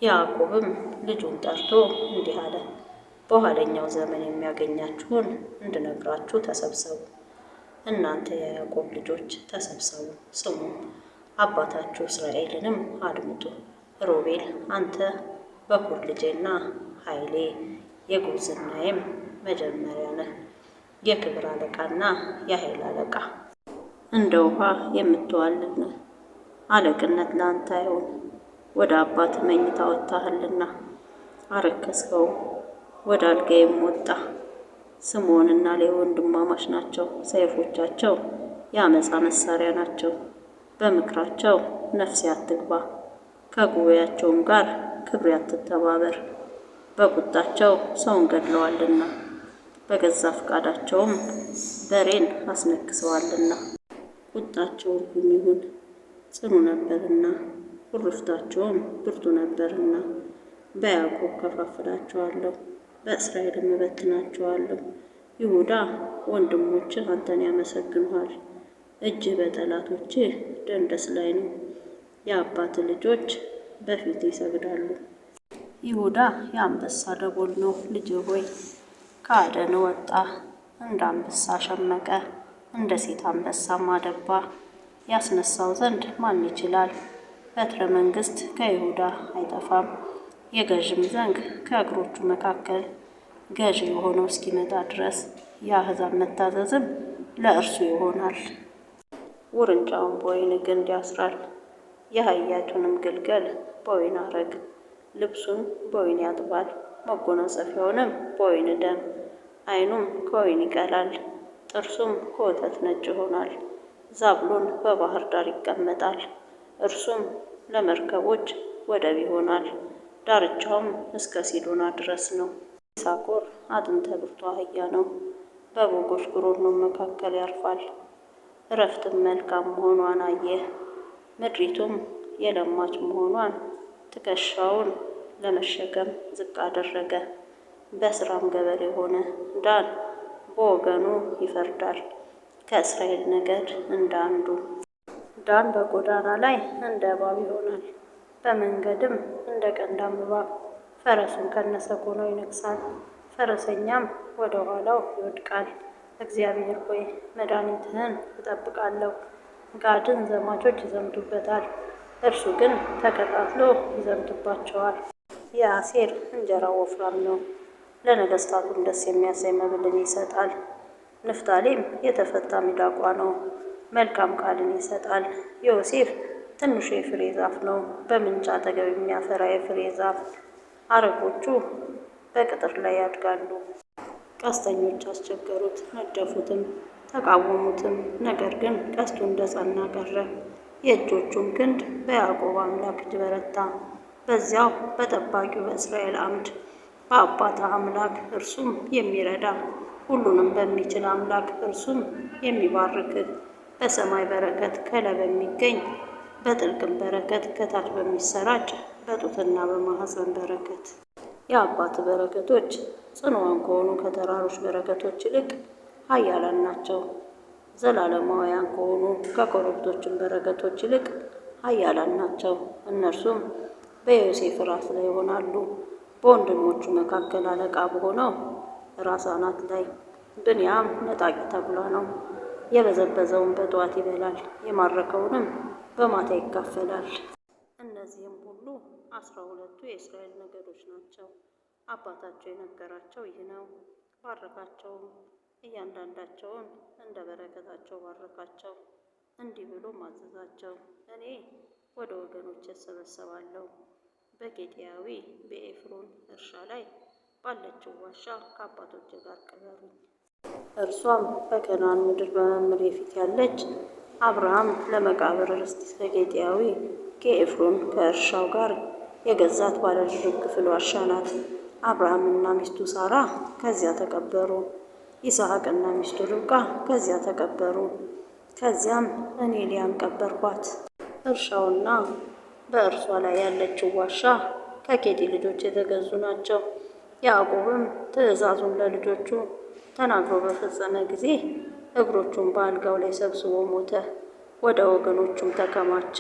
ያዕቆብም ልጁን ጠርቶ እንዲህ አለ፣ በኋለኛው ዘመን የሚያገኛችሁን እንድነግራችሁ ተሰብሰቡ። እናንተ የያዕቆብ ልጆች ተሰብሰቡ፣ ስሙ፣ አባታችሁ እስራኤልንም አድምጡ። ሮቤል፣ አንተ በኩር ልጄና ኃይሌ የጉብዝናዬም መጀመሪያ ነህ፣ የክብር አለቃና የኃይል አለቃ፣ እንደ ውሃ የምትዋልል ነህ። አለቅነት ለአንተ አይሁን፣ ወደ አባት መኝታ ወጥተሃልና አረከስከው፣ ወደ አልጋዬም ወጣ። ስምዖንና ሌዊ ወንድማማች ናቸው፣ ሰይፎቻቸው የአመፃ መሳሪያ ናቸው። በምክራቸው ነፍሴ አትግባ፣ ከጉባኤያቸውም ጋር ክብሬ አትተባበር። በቁጣቸው ሰውን ገድለዋልና በገዛ ፈቃዳቸውም በሬን አስነክሰዋልና። ቁጣቸው ርጉም ይሁን፣ ጽኑ ነበርና ኩርፍታቸውም ብርቱ ነበርና። በያዕቆብ ከፋፍላቸዋለሁ፣ በእስራኤልም እበትናቸዋለሁ። ይሁዳ ወንድሞችህ አንተን ያመሰግኑሃል፣ እጅህ በጠላቶችህ ደንደስ ላይ ነው። የአባት ልጆች በፊት ይሰግዳሉ። ይሁዳ የአንበሳ ደቦል ነው። ልጅ ሆይ ከአደን ወጣ፣ እንደ አንበሳ ሸመቀ፣ እንደ ሴት አንበሳም አደባ። ያስነሳው ዘንድ ማን ይችላል? በትረ መንግሥት ከይሁዳ አይጠፋም፣ የገዥም ዘንግ ከእግሮቹ መካከል። ገዥ የሆነው እስኪመጣ ድረስ የአሕዛብ መታዘዝም ለእርሱ ይሆናል። ውርንጫውን በወይን ግንድ ያስራል፣ የአህያይቱንም ግልገል በወይን አረግ። ልብሱን በወይን ያጥባል፣ መጎናጸፊያውንም በወይን ደም። ዓይኑም ከወይን ይቀላል፣ ጥርሱም ከወተት ነጭ ይሆናል። ዛብሎን በባህር ዳር ይቀመጣል፣ እርሱም ለመርከቦች ወደብ ይሆናል። ዳርቻውም እስከ ሲዶና ድረስ ነው። ይሳኮር አጥንተ ብርቱ አህያ ነው፣ በበጎች ጉሮኖ መካከል ያርፋል። እረፍትም መልካም መሆኗን አየ፣ ምድሪቱም የለማች መሆኗን ትከሻውን ለመሸከም ዝቅ አደረገ። በስራም ገበሬ ሆነ። ዳን በወገኑ ይፈርዳል፣ ከእስራኤል ነገድ እንደ አንዱ። ዳን በጎዳና ላይ እንደ እባብ ይሆናል፣ በመንገድም እንደ ቀንዳም እባብ። ፈረሱን ከነሰኮናው ይነክሳል፣ ፈረሰኛም ወደ ኋላው ይወድቃል። እግዚአብሔር ሆይ መድኃኒትህን እጠብቃለሁ። ጋድን ዘማቾች ይዘምቱበታል፣ እርሱ ግን ተከታትሎ ይዘምትባቸዋል። የአሴር እንጀራው ወፍራም ነው፣ ለነገሥታቱም ደስ የሚያሰኝ መብልን ይሰጣል። ንፍታሌም የተፈታ ሚዳቋ ነው፣ መልካም ቃልን ይሰጣል። ዮሴፍ ትንሹ የፍሬ ዛፍ ነው፣ በምንጭ አጠገብ የሚያፈራ የፍሬ ዛፍ። አረጎቹ በቅጥር ላይ ያድጋሉ። ቀስተኞች አስቸገሩት፣ ነደፉትም፣ ተቃወሙትም። ነገር ግን ቀስቱ እንደ ጸና ቀረ፣ የእጆቹም ክንድ በያዕቆብ አምላክ እጅ በረታ። በዚያው በጠባቂው በእስራኤል አምድ በአባት አምላክ እርሱም የሚረዳ ሁሉንም በሚችል አምላክ እርሱም የሚባርክህ በሰማይ በረከት ከላይ በሚገኝ በጥልቅም በረከት ከታች በሚሰራጭ በጡትና በማኅፀን በረከት። የአባት በረከቶች ጽኑዋን ከሆኑ ከተራሮች በረከቶች ይልቅ ኃያላን ናቸው። ዘላለማውያን ከሆኑ ከኮረብቶችን በረከቶች ይልቅ ኃያላን ናቸው። እነርሱም በዮሴፍ ራስ ላይ ይሆናሉ። በወንድሞቹ መካከል አለቃ በሆነው ራስ አናት ላይ። ብንያም ነጣቂ ተኩላ ነው፣ የበዘበዘውን በጠዋት ይበላል፣ የማረከውንም በማታ ይካፈላል። እነዚህም ሁሉ 12ቱ የእስራኤል ነገዶች ናቸው። አባታቸው የነገራቸው ይህ ነው። ባረካቸውም፣ እያንዳንዳቸውን እንደ በረከታቸው ባረካቸው። እንዲህ ብሎ ማዘዛቸው፣ እኔ ወደ ወገኖች እሰበሰባለሁ። በኬጢያዊ በኤፍሮን እርሻ ላይ ባለችው ዋሻ ከአባቶች ጋር ቅበሩኝ። እርሷም በከነዓን ምድር በመምሬ ፊት ያለች አብርሃም ለመቃብር ርስት ከኬጢያዊ ከኤፍሮን ከእርሻው ጋር የገዛት ባለድርብ ክፍል ዋሻ ናት። አብርሃምና ሚስቱ ሳራ ከዚያ ተቀበሩ። ይስሐቅና ሚስቱ ርብቃ ከዚያ ተቀበሩ። ከዚያም እኔ ሊያን ቀበርኳት። እርሻውና በእርሷ ላይ ያለችው ዋሻ ከኬጢ ልጆች የተገዙ ናቸው። ያዕቆብም ትእዛዙን ለልጆቹ ተናግሮ በፈጸመ ጊዜ እግሮቹን በአልጋው ላይ ሰብስቦ ሞተ። ወደ ወገኖቹም ተከማቸ።